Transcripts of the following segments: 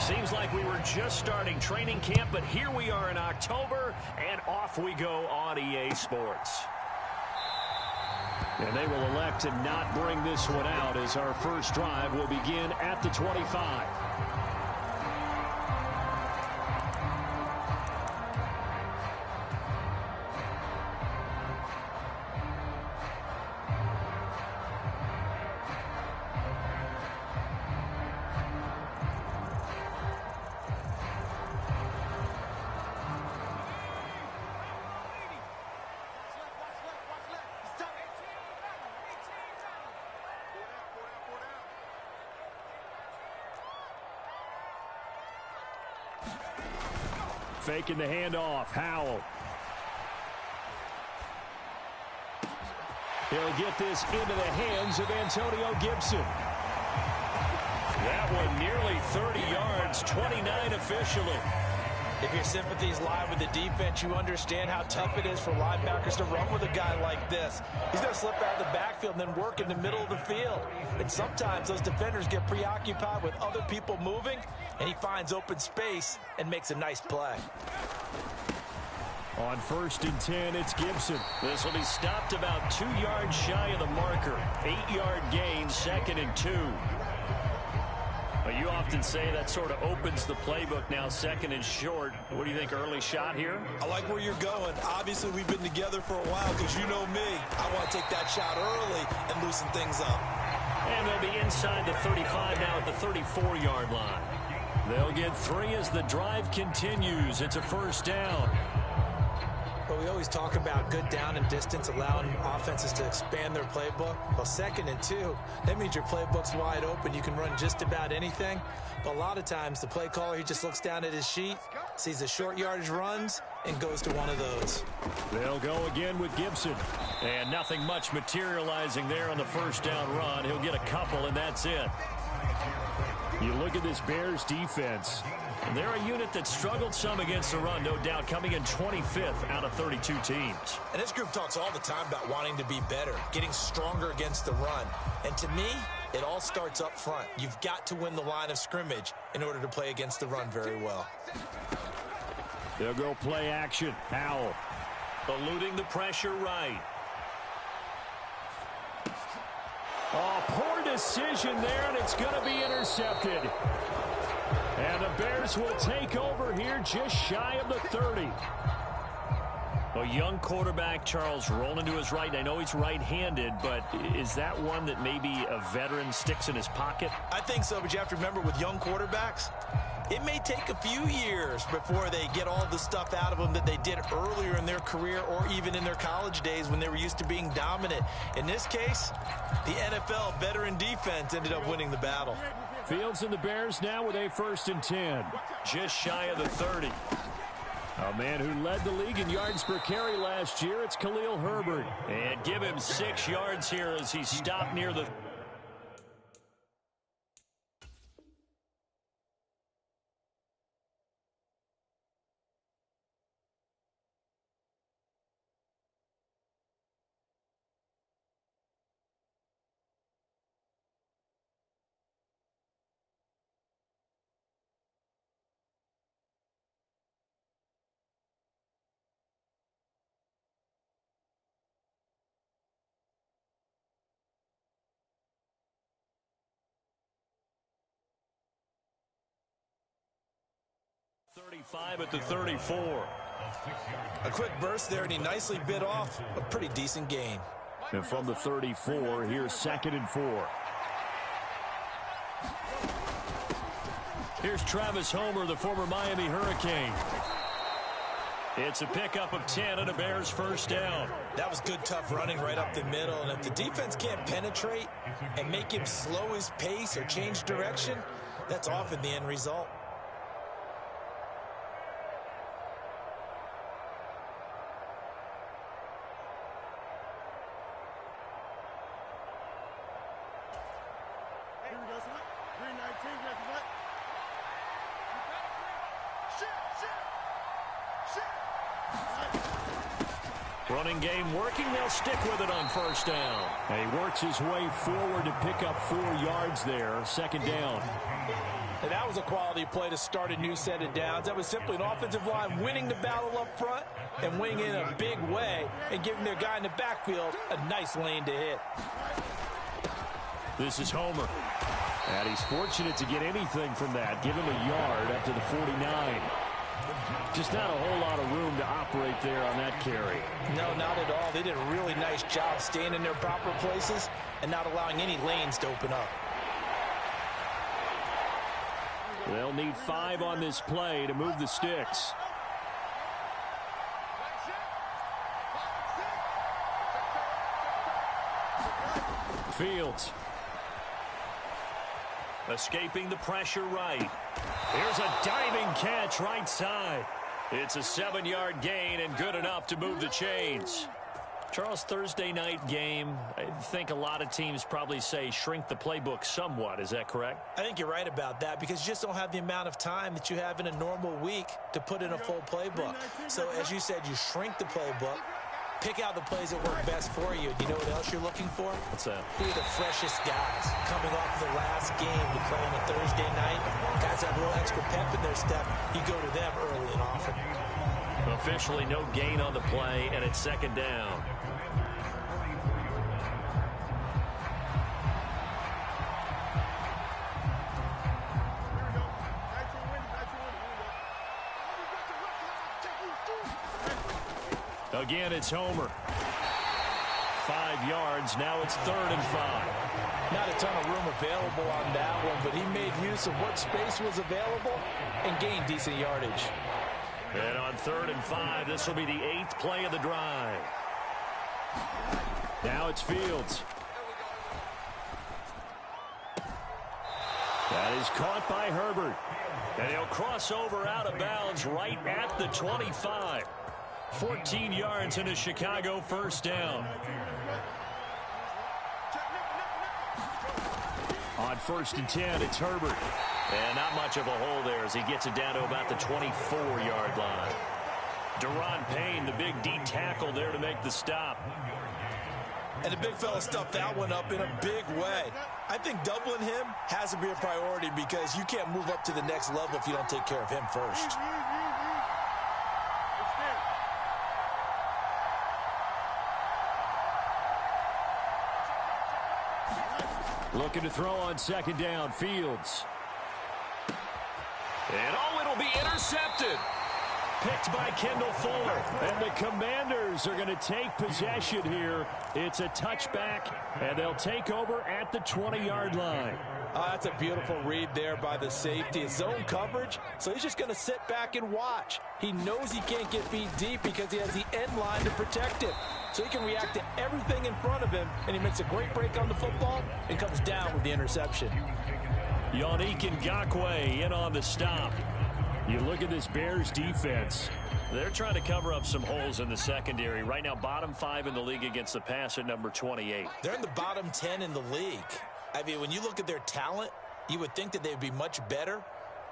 Seems like we were just starting training camp, but here we are in October, and off we go on EA Sports. And they will elect to not bring this one out as our first drive will begin at the 25. Faking the handoff. Howell. He'll get this into the hands of Antonio Gibson. That one nearly 30 yards, 29 officially. If your sympathies lie with the defense, you understand how tough it is for linebackers to run with a guy like this. He's going to slip out of the backfield and then work in the middle of the field. And sometimes those defenders get preoccupied with other people moving, and he finds open space and makes a nice play. On 1st and 10, it's Gibson. This will be stopped about 2 yards shy of the marker. 8-yard gain, 2nd and 2. But you often say that sort of opens the playbook now, 2nd and short. What do you think, early shot here? I like where you're going. Obviously, we've been together for a while because you know me. I want to take that shot early and loosen things up. And they'll be inside the 35 now at the 34-yard line. They'll get 3 as the drive continues. It's a 1st down. But we always talk about good down and distance, allowing offenses to expand their playbook. Well, 2nd and 2, that means your playbook's wide open. You can run just about anything. But a lot of times, the play caller, he just looks down at his sheet, sees the short yardage runs, and goes to one of those. They'll go again with Gibson. And nothing much materializing there on the 1st down run. He'll get a couple, and that's it. You look at this Bears defense. They're a unit that struggled some against the run, no doubt, coming in 25th out of 32 teams. And this group talks all the time about wanting to be better, getting stronger against the run. And to me, it all starts up front. You've got to win the line of scrimmage in order to play against the run very well. They'll go play action. Howell eluding the pressure right. Oh, poor decision there, and it's going to be intercepted. And the Bears will take over here just shy of the 30. A young quarterback, Charles, rolling to his right. And I know he's right-handed, but is that one that maybe a veteran sticks in his pocket? I think so, but you have to remember with young quarterbacks, it may take a few years before they get all the stuff out of them that they did earlier in their career or even in their college days when they were used to being dominant. In this case, the NFL veteran defense ended up winning the battle. Fields and the Bears now with a 1st and 10. Just shy of the 30. A man who led the league in yards per carry last year, it's Khalil Herbert. And give him 6 yards here as he stopped near the... .35 at the 34. A quick burst there, and he nicely bit off a pretty decent gain. And from the 34, here's 2nd and 4. Here's Travis Homer, the former Miami Hurricane. It's a pickup of 10 and a Bears 1st down. That was good, tough running right up the middle. And if the defense can't penetrate and make him slow his pace or change direction, that's often the end result. Running game working. They'll stick with it on 1st down. And he works his way forward to pick up 4 yards there. 2nd down. And that was a quality play to start a new set of downs. That was simply an offensive line winning the battle up front and winning in a big way and giving their guy in the backfield a nice lane to hit. This is Homer. And he's fortunate to get anything from that. Give him a yard up to the 49. Just not a whole lot of room to operate there on that carry. No, not at all. They did a really nice job staying in their proper places and not allowing any lanes to open up. They'll need 5 on this play to move the sticks. Fields. Escaping the pressure right. Here's a diving catch right side. It's a 7-yard gain and good enough to move the chains. Charles, Thursday night game, I think a lot of teams probably say shrink the playbook somewhat. Is that correct? I think you're right about that because you just don't have the amount of time that you have in a normal week to put in a full playbook. So as you said, you shrink the playbook, pick out the plays that work best for you. You know what else you're looking for? What's that? Who are the freshest guys coming off the last game to play on a Thursday night? Guys have a little extra pep in their step. You go to them early and often. Officially no gain on the play, and it's second down. Again, it's Homer. 5 yards. Now it's 3rd and 5. Not a ton of room available on that one, but he made use of what space was available and gained decent yardage. And on 3rd and 5, this will be the 8th play of the drive. Now it's Fields. That is caught by Herbert. And he'll cross over out of bounds right at the 25. 14 yards and a Chicago first down. On 1st and 10, it's Herbert. And not much of a hole there as he gets it down to about the 24-yard line. Deron Payne, the big D tackle there to make the stop. And the big fella stuffed that one up in a big way. I think doubling him has to be a priority because you can't move up to the next level if you don't take care of him first. Looking to throw on 2nd down, Fields. And it'll be intercepted. Picked by Kendall Fuller. And the Commanders are going to take possession here. It's a touchback, and they'll take over at the 20-yard line. Oh, that's a beautiful read there by the safety. It's zone coverage, so he's just going to sit back and watch. He knows he can't get beat deep because he has the end line to protect him. So he can react to everything in front of him, and he makes a great break on the football and comes down with the interception. Yannick Ngakoue in on the stop. You look at this Bears defense. They're trying to cover up some holes in the secondary. Right now, bottom 5 in the league against the pass at number 28. They're in the bottom 10 in the league. I mean, when you look at their talent, you would think that they'd be much better.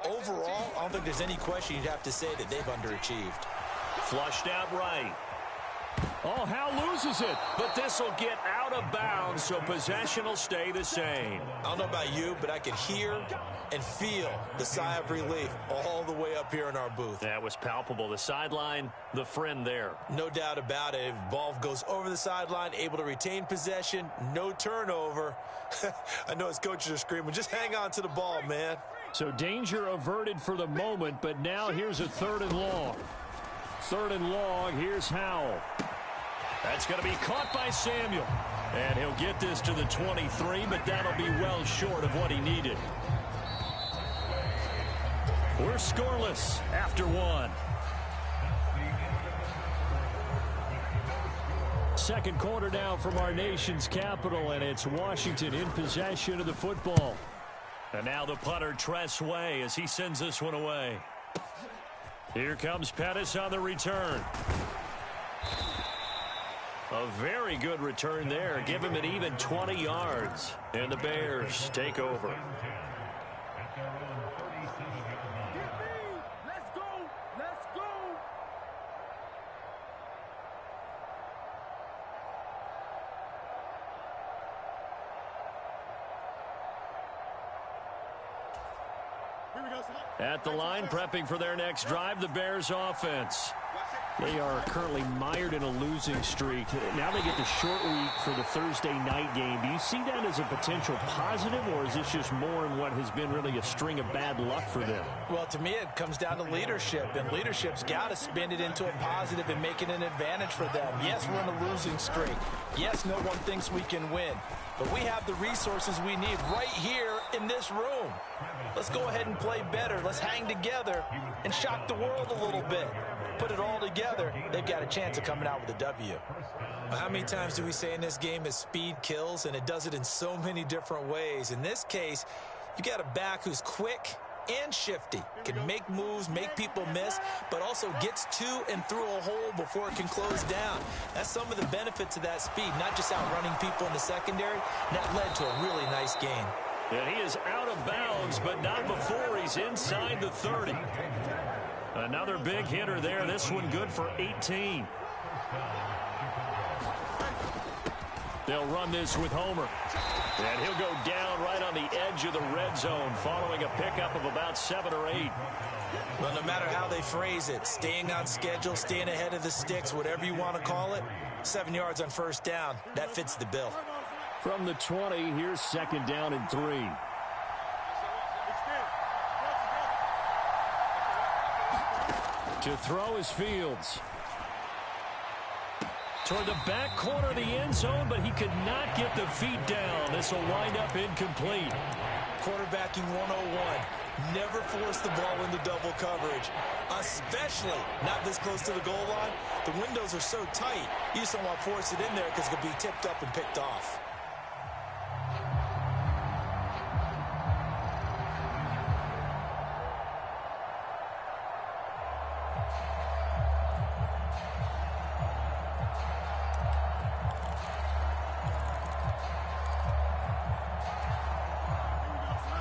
Overall, I don't think there's any question you'd have to say that they've underachieved. Flushed out right. Oh, Howe loses it, but this will get out of bounds, so possession will stay the same. I don't know about you, but I could hear and feel the sigh of relief all the way up here in our booth. That was palpable. The sideline, the friend there. No doubt about it. If ball goes over the sideline, able to retain possession, no turnover. I know his coaches are screaming, just hang on to the ball, man. So danger averted for the moment, but now here's a 3rd and long. 3rd and long, here's Howell. That's going to be caught by Samuel. And he'll get this to the 23, but that'll be well short of what he needed. We're scoreless after 1. Second quarter now from our nation's capital, and it's Washington in possession of the football. And now the punter, Tress Way, as he sends this one away. Here comes Pettis on the return. A very good return there. Give him an even 20 yards. And the Bears take over. At the line, prepping for their next drive, the Bears offense. They are currently mired in a losing streak. Now they get the short week for the Thursday night game. Do you see that as a potential positive, or is this just more in what has been really a string of bad luck for them? Well, to me, it comes down to leadership, and leadership's got to spin it into a positive and make it an advantage for them. Yes, we're in a losing streak. Yes, no one thinks we can win, but we have the resources we need right here in this room. Let's go ahead and play better. Let's hang together and shock the world a little bit. Put it all together, they've got a chance of coming out with a W. Well, how many times do we say in this game is speed kills, and it does it in so many different ways. In this case, you got a back who's quick and shifty, can make moves, make people miss, but also gets to and through a hole before it can close down. That's some of the benefits of that speed, not just outrunning people in the secondary. That led to a really nice gain. And he is out of bounds, but not before he's inside the 30. Another big hitter there. This one good for 18. They'll run this with Homer. And he'll go down right on the edge of the red zone following a pickup of about 7 or 8. Well, no matter how they phrase it, staying on schedule, staying ahead of the sticks, whatever you want to call it, 7 yards on first down, that fits the bill. From the 20, here's 2nd down and 3. To throw is Fields. Toward the back corner of the end zone, but he could not get the feet down. This will wind up incomplete. Quarterbacking 101. Never force the ball into double coverage, especially not this close to the goal line. The windows are so tight, you just don't want to force it in there because it could be tipped up and picked off.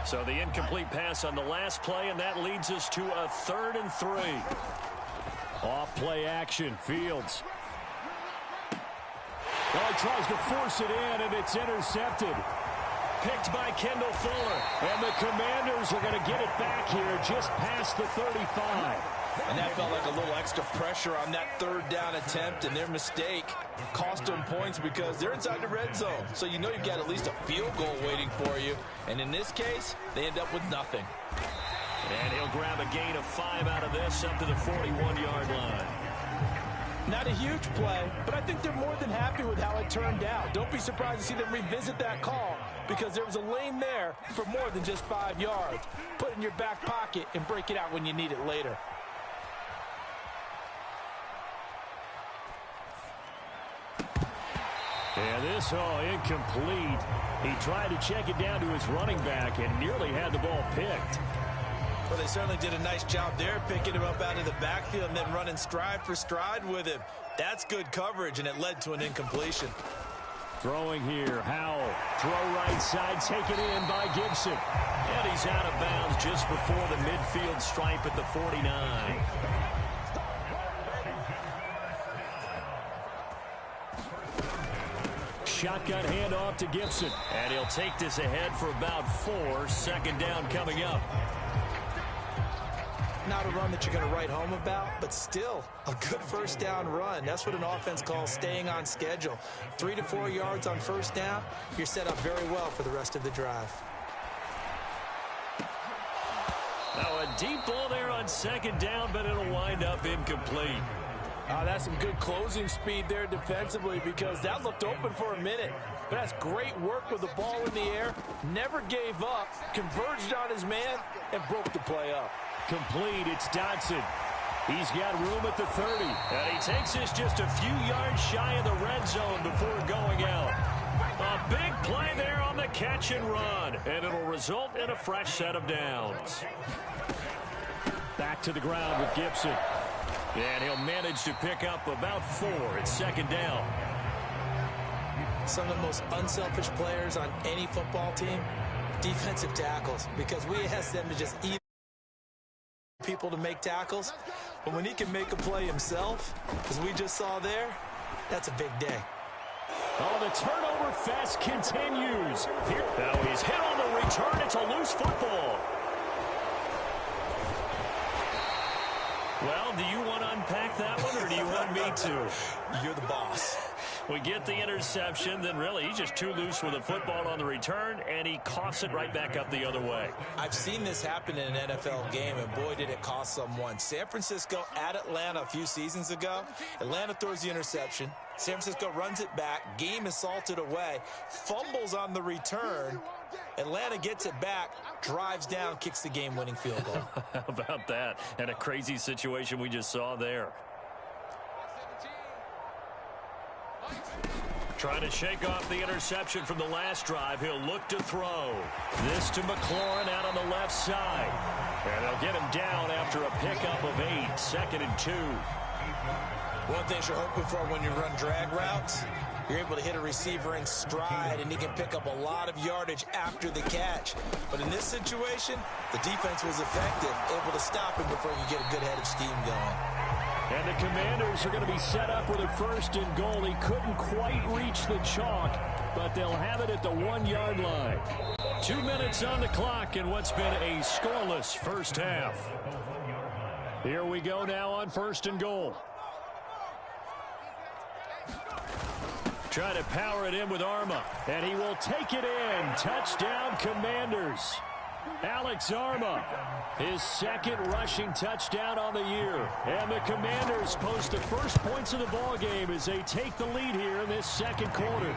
So the incomplete pass on the last play, and that leads us to a 3rd and 3. Off play action, Fields. Well, he tries to force it in, and it's intercepted. Picked by Kendall Fuller. And the Commanders are going to get it back here just past the 35. And that felt like a little extra pressure on that 3rd down attempt, and their mistake cost them points because they're inside the red zone. So you know you've got at least a field goal waiting for you. And in this case, they end up with nothing. And he'll grab a gain of 5 out of this up to the 41-yard line. Not a huge play, but I think they're more than happy with how it turned out. Don't be surprised to see them revisit that call because there was a lane there for more than just 5 yards. Put it in your back pocket and break it out when you need it later. And this, incomplete. He tried to check it down to his running back and nearly had the ball picked. Well, they certainly did a nice job there, picking him up out of the backfield and then running stride for stride with him. That's good coverage, and it led to an incompletion. Throwing here, Howell. Throw right side, taken in by Gibson. And he's out of bounds just before the midfield stripe at the 49. Shotgun handoff to Gibson. And he'll take this ahead for about 4. 2nd down coming up. Not a run that you're going to write home about, but still a good first down run. That's what an offense calls staying on schedule. 3 to 4 yards on first down, you're set up very well for the rest of the drive. Now a deep ball there on 2nd down, but it'll wind up incomplete. That's some good closing speed there defensively because that looked open for a minute. But that's great work with the ball in the air. Never gave up, converged on his man, and broke the play up. Complete, it's Dotson. He's got room at the 30. And he takes this just a few yards shy of the red zone before going out. A big play there on the catch and run. And it'll result in a fresh set of downs. Back to the ground with Gibson. And he'll manage to pick up about 4. It's 2nd down. Some of the most unselfish players on any football team, defensive tackles, because we ask them to just eat people to make tackles. But when he can make a play himself, as we just saw there, that's a big day. Oh, the turnover fest continues. Here, now he's hit on the return. It's a loose football. Well, do you want to unpack that one, or do you want me to? You're the boss. We get the interception, then really he's just too loose with the football on the return, and he coughs it right back up the other way. I've seen this happen in an NFL game, and boy, did it cost someone. San Francisco at Atlanta a few seasons ago. Atlanta throws the interception. San Francisco runs it back. Game is salted away. Fumbles on the return. Atlanta gets it back, drives down, kicks the game-winning field goal. How about that? And a crazy situation we just saw there. Trying to shake off the interception from the last drive. He'll look to throw. This to McLaurin out on the left side. And they'll get him down after a pickup of 8. 2nd and 2. One thing you're hoping for when you run drag routes, you're able to hit a receiver in stride, and he can pick up a lot of yardage after the catch. But in this situation, the defense was effective, able to stop him before he could get a good head of steam going. And the Commanders are going to be set up with a 1st and goal. He couldn't quite reach the chalk, but they'll have it at the 1-yard line. 2 minutes on the clock in what's been a scoreless first half. Here we go now on 1st and goal. Try to power it in with Arma, and he will take it in. Touchdown, Commanders. Alex Arma, his 2nd rushing touchdown on the year. And the Commanders post the first points of the ball game as they take the lead here in this 2nd quarter.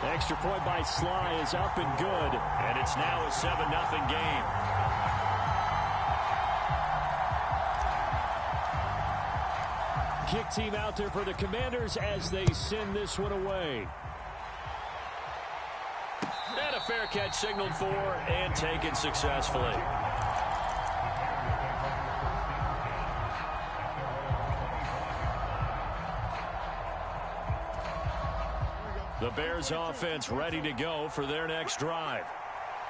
The extra point by Sly is up and good, and it's now a 7-0 game. Kick team out there for the Commanders as they send this one away. And a fair catch signaled for and taken successfully. The Bears offense ready to go for their next drive.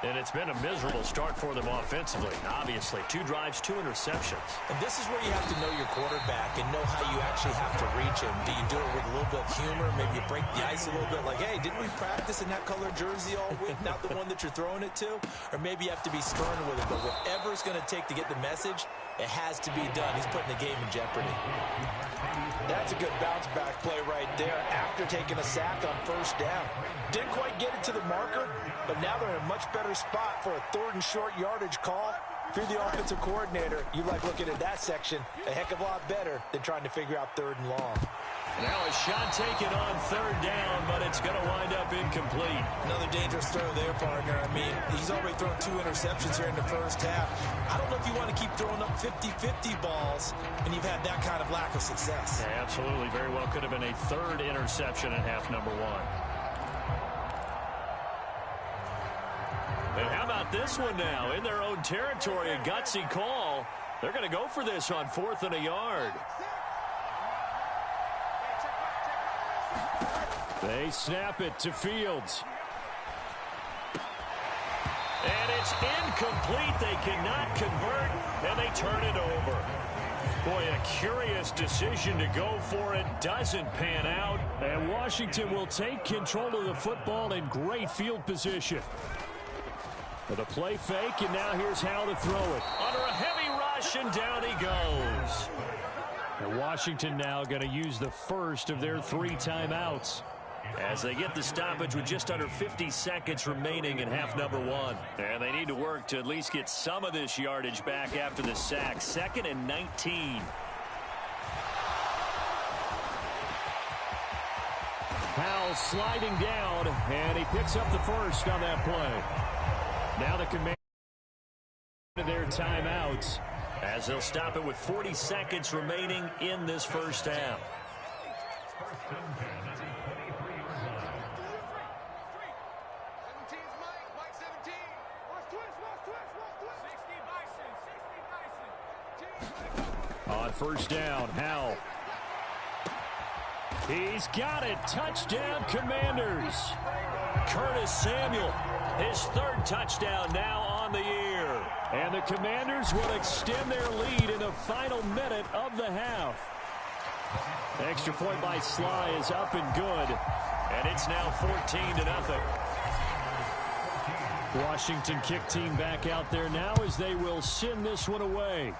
And it's been a miserable start for them offensively. Obviously, 2 drives, 2 interceptions. And this is where you have to know your quarterback and know how you actually have to reach him. Do you do it with a little bit of humor? Maybe you break the ice a little bit like, hey, didn't we practice in that color jersey all week? Not the one that you're throwing it to? Or maybe you have to be stern with him. But whatever it's going to take to get the message, it has to be done. He's putting the game in jeopardy. That's a good bounce back play right there after taking a sack on 1st down. Didn't quite get it to the marker, but now they're in a much better spot for a 3rd and short yardage call. If you're the offensive coordinator, you like looking at that section a heck of a lot better than trying to figure out 3rd and long. Now a shot taken on 3rd down, but it's going to wind up incomplete. Another dangerous throw there, partner. I mean, he's already thrown 2 interceptions here in the first half. I don't know if you want to keep throwing up 50-50 balls when you've had that kind of lack of success. Yeah, absolutely. Very well could have been a 3rd interception in half number 1. And how about this one now? In their own territory, a gutsy call. They're going to go for this on 4th and a yard. They snap it to Fields. And it's incomplete. They cannot convert, and they turn it over. Boy, a curious decision to go for it. Doesn't pan out. And Washington will take control of the football in great field position. With a play fake, and now here's how to throw it. Under a heavy rush, and down he goes. And Washington now going to use the first of their 3 timeouts as they get the stoppage with just under 50 seconds remaining in half number 1. And they need to work to at least get some of this yardage back after the sack. 2nd and 19. Powell sliding down, and he picks up the first on that play. Now the Commanders their timeouts as they'll stop it with 40 seconds remaining in this first half. On 1st down, Howell. He's got it. Touchdown, Commanders. Curtis Samuel, his 3rd touchdown now on the year. And the Commanders will extend their lead in the final minute of the half. Extra point by Sly is up and good. And it's now 14-0. Washington kick team back out there now as they will send this one away.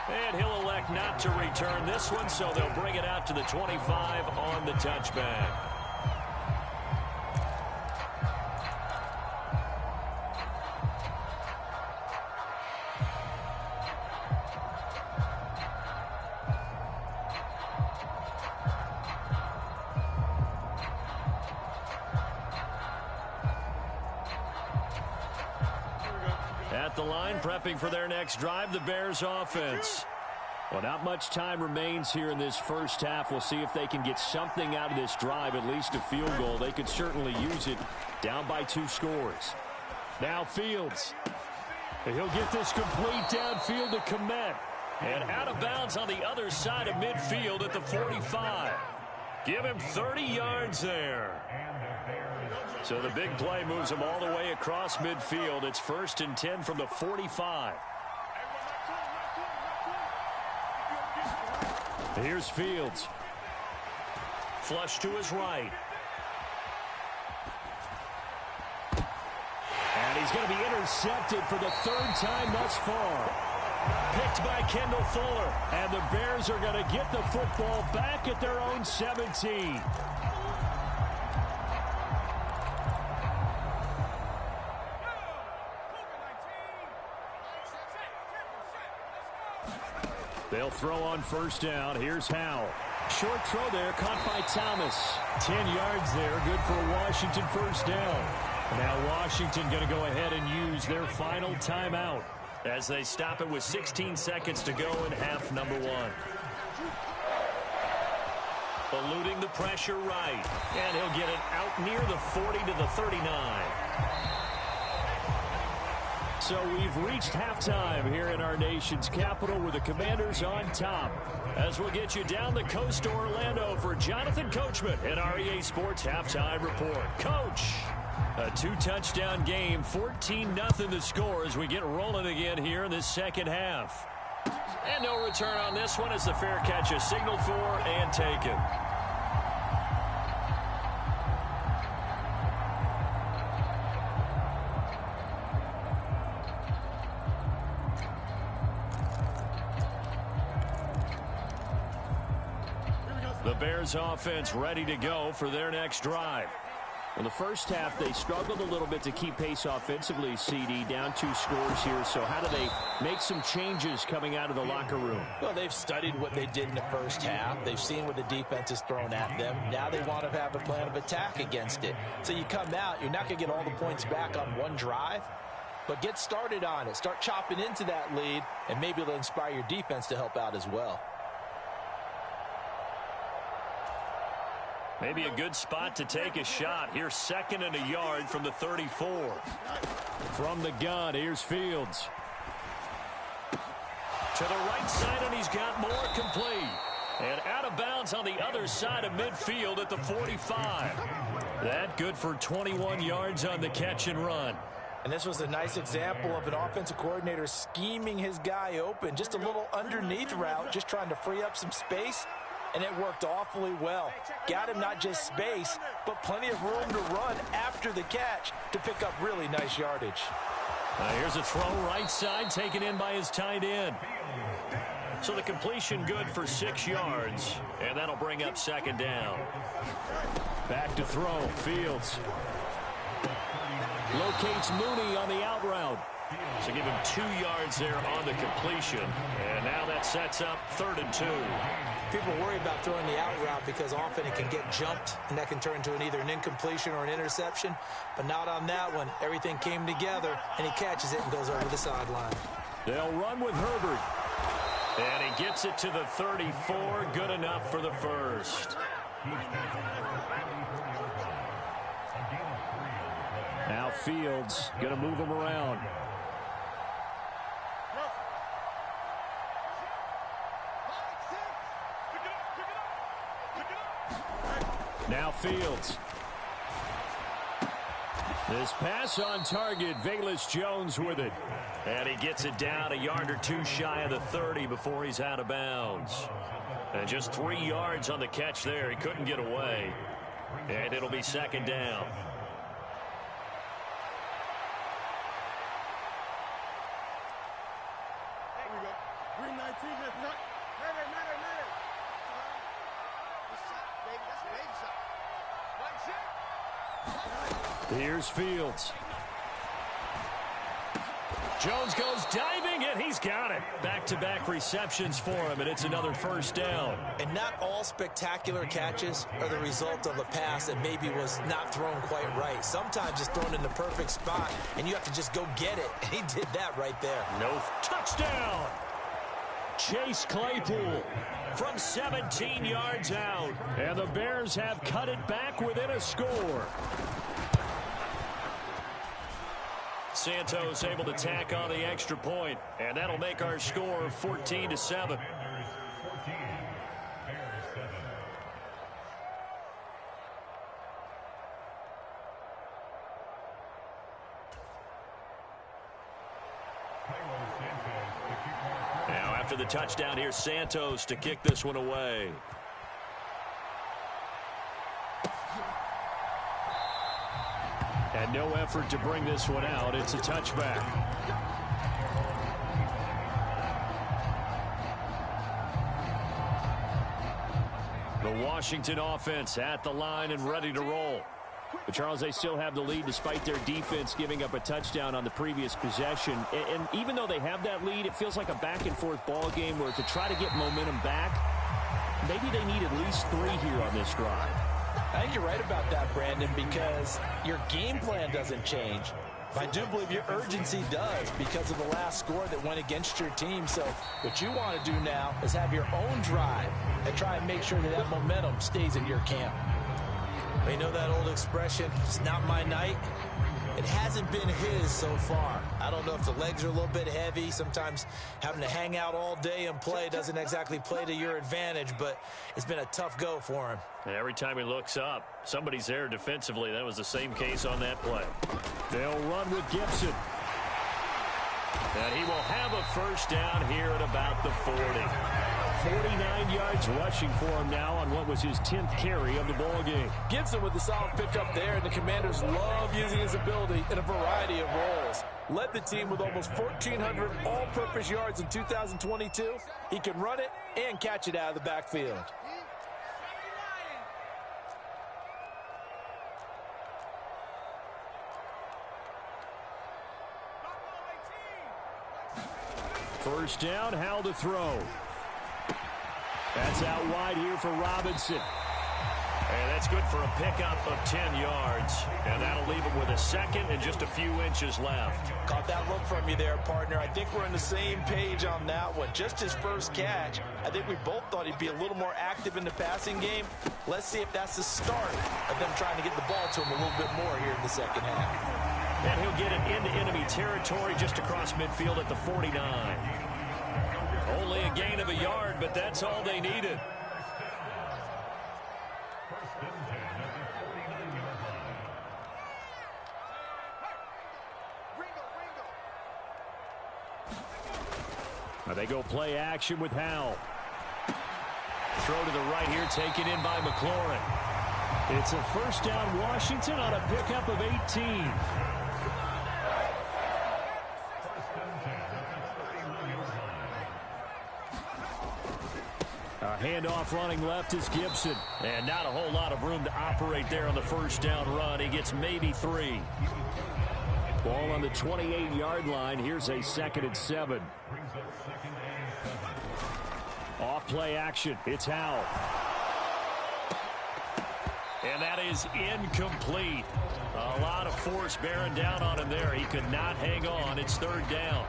And he'll elect not to return this one, so they'll bring it out to the 25 on the touchback. At the line, prepping for their next drive, the Bears offense. Well, not much time remains here in this first half. We'll see if they can get something out of this drive, at least a field goal. They could certainly use it, down by 2 scores. Now Fields. He'll get this complete downfield to Kmet. And out of bounds on the other side of midfield at the 45. Give him 30 yards there. So the big play moves him all the way across midfield. It's 1st and 10 from the 45. Here's Fields. Flush to his right. And he's going to be intercepted for the 3rd time thus far. Picked by Kendall Fuller. And the Bears are going to get the football back at their own 17. They'll throw on 1st down. Here's Howell. Short throw there, caught by Thomas. 10 yards there, good for a Washington 1st down. Now Washington going to go ahead and use their final timeout as they stop it with 16 seconds to go in half number 1. Eluding the pressure right. And he'll get it out near the 40 to the 39. So we've reached halftime here in our nation's capital with the Commanders on top. As we'll get you down the coast to Orlando for Jonathan Coachman at our EA Sports Halftime Report. Coach, a 2-touchdown game, 14-0 the score as we get rolling again here in this second half. And no return on this one as the fair catch is signaled for and taken. The Bears offense ready to go for their next drive. In the first half, they struggled a little bit to keep pace offensively, CD, down 2 scores here. So how do they make some changes coming out of the locker room? Well, they've studied what they did in the first half. They've seen what the defense has thrown at them. Now they want to have a plan of attack against it. So you come out, you're not going to get all the points back on one drive, but get started on it. Start chopping into that lead, and maybe it'll inspire your defense to help out as well. Maybe a good spot to take a shot. Here's 2nd and a yard from the 34. From the gun, here's Fields. To the right side, and he's got more complete. And out of bounds on the other side of midfield at the 45. That good for 21 yards on the catch and run. And this was a nice example of an offensive coordinator scheming his guy open. Just a little underneath route, just trying to free up some space. And it worked awfully well. Got him not just space, but plenty of room to run after the catch to pick up really nice yardage. Here's a throw right side taken in by his tight end. So the completion good for 6 yards, and that'll bring up 2nd down. Back to throw, Fields. Locates Mooney on the out route. So give him 2 yards there on the completion. And now that sets up 3rd and 2. People worry about throwing the out route because often it can get jumped, and that can turn into either an incompletion or an interception. But not on that one. Everything came together, and he catches it and goes over the sideline. They'll run with Herbert. And he gets it to the 34. Good enough for the 1st. Now Fields going to move him around. Now Fields. This pass on target. Velus Jones with it. And he gets it down a yard or 2 shy of the 30 before he's out of bounds. And just 3 yards on the catch there. He couldn't get away. And it'll be 2nd down. Here's Fields. Jones goes diving, and he's got it. Back-to-back receptions for him, and it's another first down. And not all spectacular catches are the result of a pass that maybe was not thrown quite right. Sometimes it's thrown in the perfect spot, and you have to just go get it. And he did that right there. No touchdown. Chase Claypool from 17 yards out. And the Bears have cut it back within a score. Santos able to tack on the extra point, and that'll make our score 14-7. Now after the touchdown, here's Santos to kick this one away. And no effort to bring this one out. It's a touchback. The Washington offense at the line and ready to roll. But Charles, they still have the lead despite their defense giving up a touchdown on the previous possession. And even though they have that lead, it feels like a back-and-forth ball game where to try to get momentum back, maybe they need at least 3 here on this drive. I think you're right about that, Brandon, because your game plan doesn't change. I do believe your urgency does because of the last score that went against your team. So what you want to do now is have your own drive and try and make sure that that momentum stays in your camp. You know that old expression, it's not my night? It hasn't been his so far. I don't know if the legs are a little bit heavy. Sometimes having to hang out all day and play doesn't exactly play to your advantage, but it's been a tough go for him. And every time he looks up, somebody's there defensively. That was the same case on that play. They'll run with Gibson. And he will have a first down here at about the 40. 49 yards rushing for him now on what was his 10th carry of the ball game. Gibson with the solid pickup there, and the Commanders love using his ability in a variety of roles. Led the team with almost 1,400 all-purpose yards in 2022. He can run it and catch it out of the backfield. First down, Howell to throw. That's out wide here for Robinson. And that's good for a pickup of 10 yards. And that'll leave him with a second and just a few inches left. Caught that look from you there, partner. I think we're on the same page on that one. Just his first catch. I think we both thought he'd be a little more active in the passing game. Let's see if that's the start of them trying to get the ball to him a little bit more here in the second half. And he'll get it into enemy territory just across midfield at the 49. Only a gain of a yard, but that's all they needed. Now they go play action with Howell. Throw to the right here, taken in by McLaurin. It's a first down Washington on a pickup of 18. Handoff running left is Gibson. And not a whole lot of room to operate there on the first down run. He gets maybe 3. Ball on the 28-yard line. Here's a 2nd and 7. Off play action. It's Howell. And that is incomplete. A lot of force bearing down on him there. He could not hang on. It's 3rd down.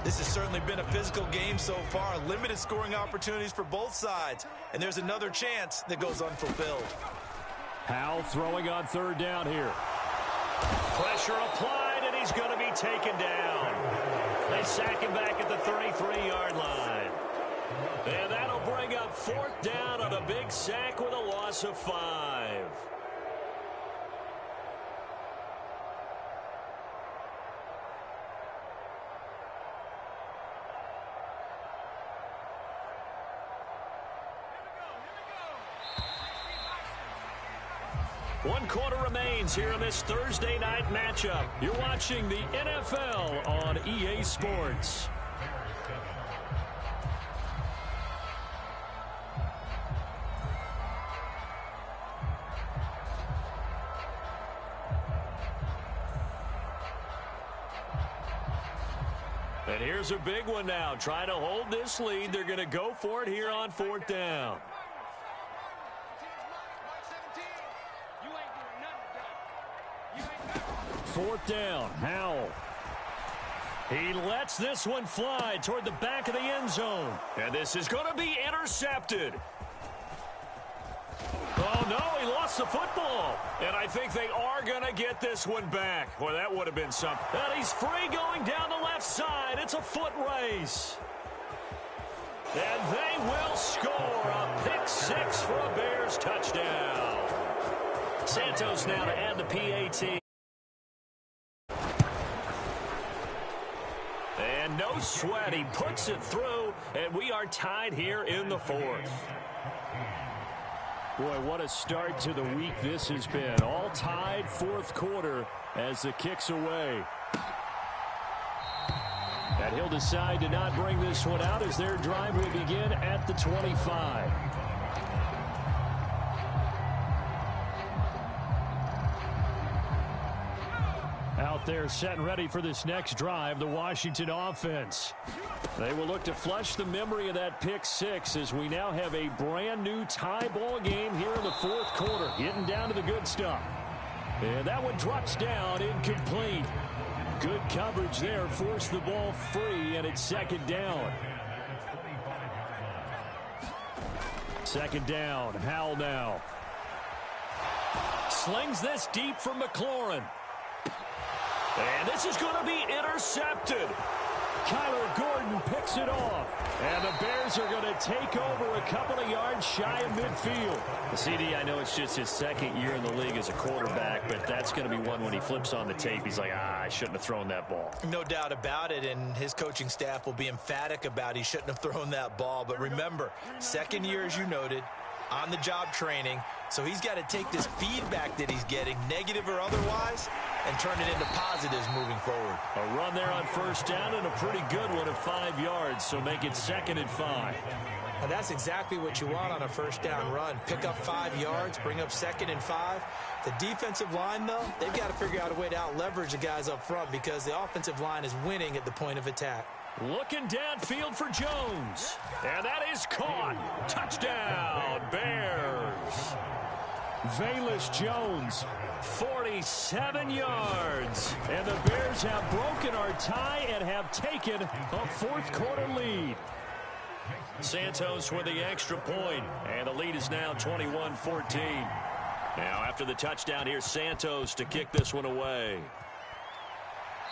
This has certainly been a physical game so far. Limited scoring opportunities for both sides. And there's another chance that goes unfulfilled. Howell throwing on 3rd down here. Pressure applied, and he's going to be taken down. They sack him back at the 33-yard line. And that'll bring up 4th down on a big sack with a loss of 5. One quarter remains here in this Thursday night matchup. You're watching the NFL on EA Sports. And here's a big one now. Trying to hold this lead. They're going to go for it here on 4th down. Fourth down, Howell. He lets this one fly toward the back of the end zone. And this is going to be intercepted. Oh, no, he lost the football. And I think they are going to get this one back. Boy, that would have been something. And he's free going down the left side. It's a foot race. And they will score a pick six for a Bears touchdown. Santos now to add the PAT. And no sweat. He puts it through, and we are tied here in the 4th. Boy, what a start to the week this has been. All tied 4th quarter as the kick's away. And he'll decide to not bring this one out as their drive will begin at the 25. Out there set and ready for this next drive, the Washington offense. They will look to flush the memory of that pick six as we now have a brand new tie ball game here in the 4th quarter. Getting down to the good stuff. And that one drops down incomplete. Good coverage there. Forced the ball free, and it's 2nd down. 2nd down. Howell now. Slings this deep from McLaurin. And this is going to be intercepted. Kyler Gordon picks it off. And the Bears are going to take over a couple of yards shy of midfield. The CD, I know it's just his 2nd year in the league as a quarterback, but that's going to be one when he flips on the tape. He's like, I shouldn't have thrown that ball. No doubt about it, and his coaching staff will be emphatic about he shouldn't have thrown that ball. But remember, 2nd year, as you noted, on-the-job training. So he's got to take this feedback that he's getting, negative or otherwise, and turn it into positives moving forward. A run there on 1st down and a pretty good one of 5 yards, so make it 2nd and 5. And that's exactly what you want on a 1st down run. Pick up 5 yards, bring up 2nd and 5. The defensive line, though, they've got to figure out a way to out-leverage the guys up front because the offensive line is winning at the point of attack. Looking downfield for Jones. And that is caught. Touchdown, Bears. Velus Jones, 47 yards. And the Bears have broken our tie and have taken a 4th quarter lead. Santos with the extra point, and the lead is now 21-14. Now after the touchdown, here's Santos to kick this one away.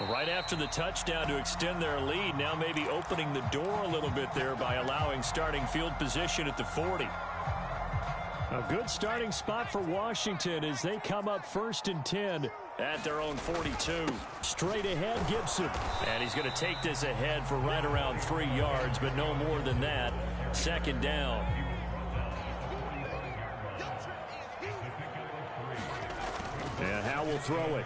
Right after the touchdown to extend their lead, now maybe opening the door a little bit there by allowing starting field position at the 40. A good starting spot for Washington as they come up 1st and 10 at their own 42. Straight ahead, Gibson. And he's going to take this ahead for right around 3 yards, but no more than that. 2nd down. And Howell will throw it.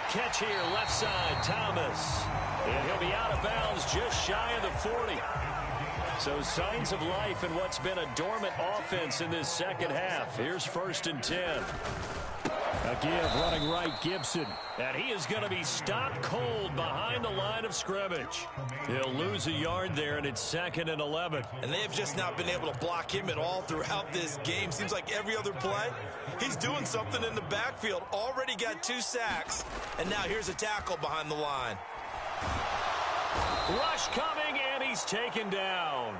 Catch here, left side, Thomas. And he'll be out of bounds just shy of the 40. So signs of life in what's been a dormant offense in this 2nd half. Here's 1st and 10. A give, running right, Gibson. And he is going to be stopped cold behind the line of scrimmage. He'll lose a yard there, and it's 2nd and 11. And they have just not been able to block him at all throughout this game. Seems like every other play, he's doing something in the backfield. Already got 2 sacks, and now here's a tackle behind the line. Rush coming, and he's taken down.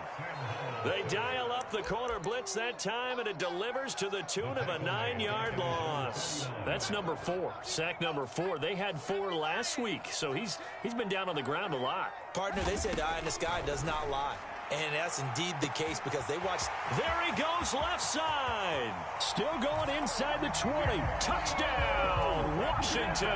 They dial up the corner blitz that time, and it delivers to the tune of a 9-yard loss. That's number 4, sack number 4. They had 4 last week, so he's been down on the ground a lot. Partner, they said eye in the sky does not lie. And that's indeed the case because they watched. There he goes left side. Still going inside the 20. Touchdown, Washington.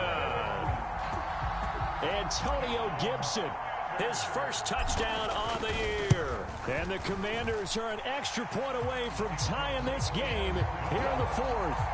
Antonio Gibson, his first touchdown on the year. And the Commanders are an extra point away from tying this game here in the 4th.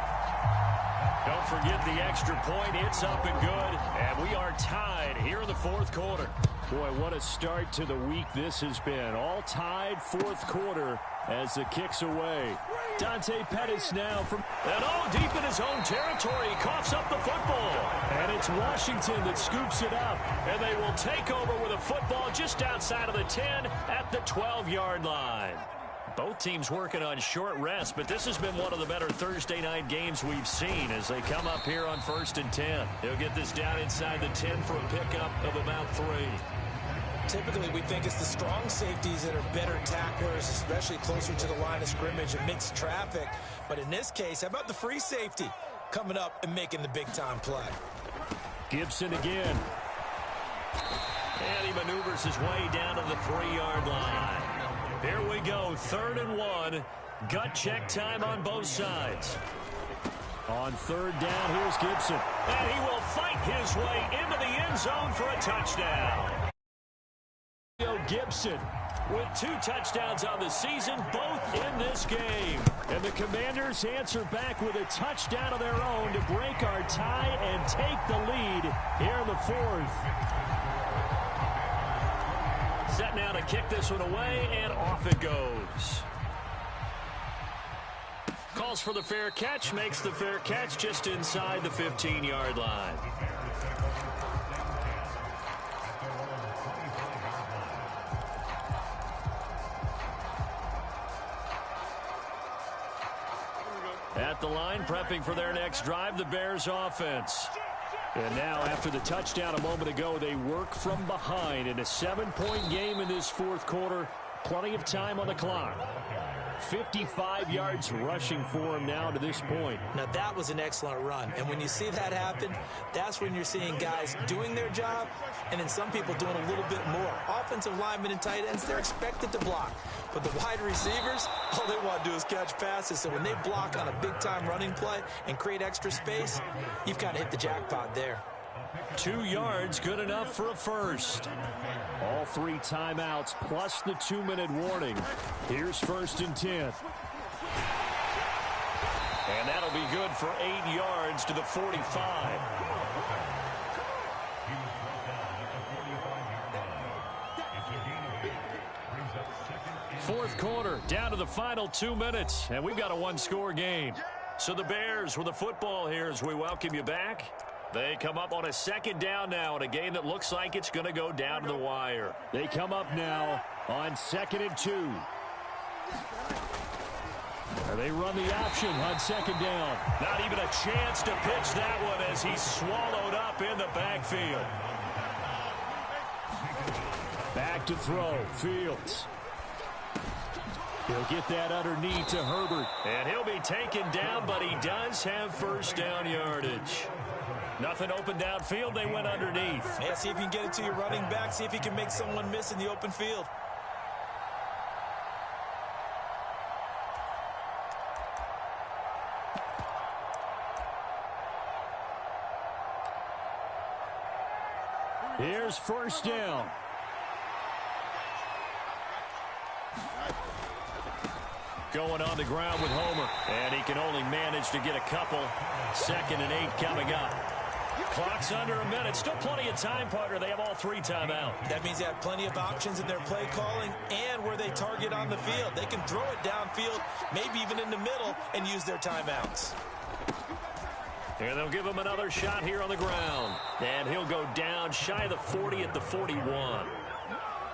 Don't forget the extra point. It's up and good. And we are tied here in the 4th quarter. Boy, what a start to the week this has been. All tied 4th quarter as the kick's away. Dante Pettis now from... And deep in his own territory. He coughs up the football. And it's Washington that scoops it up. And they will take over with a football just outside of the 10 at the 12-yard line. Both teams working on short rest, but this has been one of the better Thursday night games we've seen as they come up here on 1st and 10. They'll get this down inside the 10 for a pickup of about 3. Typically, we think it's the strong safeties that are better tacklers, especially closer to the line of scrimmage amidst traffic. But in this case, how about the free safety coming up and making the big-time play? Gibson again. And he maneuvers his way down to the 3-yard line. Here we go, 3rd and 1. Gut check time on both sides. On 3rd down, here's Gibson. And he will fight his way into the end zone for a touchdown. Gibson with 2 touchdowns on the season, both in this game. And the Commanders answer back with a touchdown of their own to break our tie and take the lead here in the 4th. Set now to kick this one away, and off it goes. Calls for the fair catch, makes the fair catch just inside the 15-yard line. At the line, prepping for their next drive, the Bears offense. And now, after the touchdown a moment ago, they work from behind in a 7-point game in this 4th quarter. Plenty of time on the clock. 55 yards rushing for him now to this point. Now, that was an excellent run. And when you see that happen, that's when you're seeing guys doing their job and then some people doing a little bit more. Offensive linemen and tight ends, they're expected to block. But the wide receivers, all they want to do is catch passes. So when they block on a big-time running play and create extra space, you've got to hit the jackpot there. 2 yards, good enough for a first. All 3 timeouts plus the 2-minute warning. Here's 1st and 10. And that'll be good for 8 yards to the 45. Fourth quarter, down to the final 2 minutes, and we've got a 1-score game. So the Bears with the football here as we welcome you back. They come up on a 2nd down now in a game that looks like it's going to go down to the wire. They come up now on 2nd and 2. And they run the option on 2nd down. Not even a chance to pitch that one as he's swallowed up in the backfield. Back to throw, Fields. He'll get that underneath to Herbert. And he'll be taken down, but he does have 1st down yardage. Nothing open downfield. They went underneath. Yeah, see if you can get it to your running back. See if you can make someone miss in the open field. Here's 1st down. Going on the ground with Homer. And he can only manage to get a couple. 2nd and 8 coming up. Clock's under a minute. Still plenty of time, partner. They have all 3 timeout. That means they have plenty of options in their play calling and where they target on the field. They can throw it downfield, maybe even in the middle, and use their timeouts. And they'll give him another shot here on the ground. And he'll go down shy of the 40 at the 41.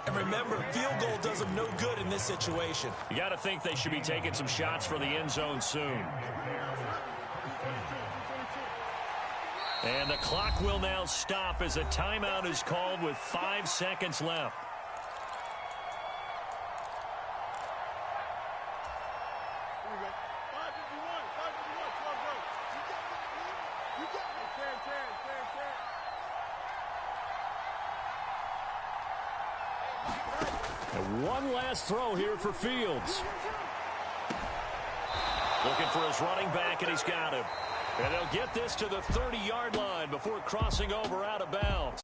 And remember, field goal does them no good in this situation. You got to think they should be taking some shots for the end zone soon. And the clock will now stop as a timeout is called with 5 seconds left. And one last throw here for Fields. Looking for his running back, and he's got him. And they'll get this to the 30-yard line before crossing over out of bounds.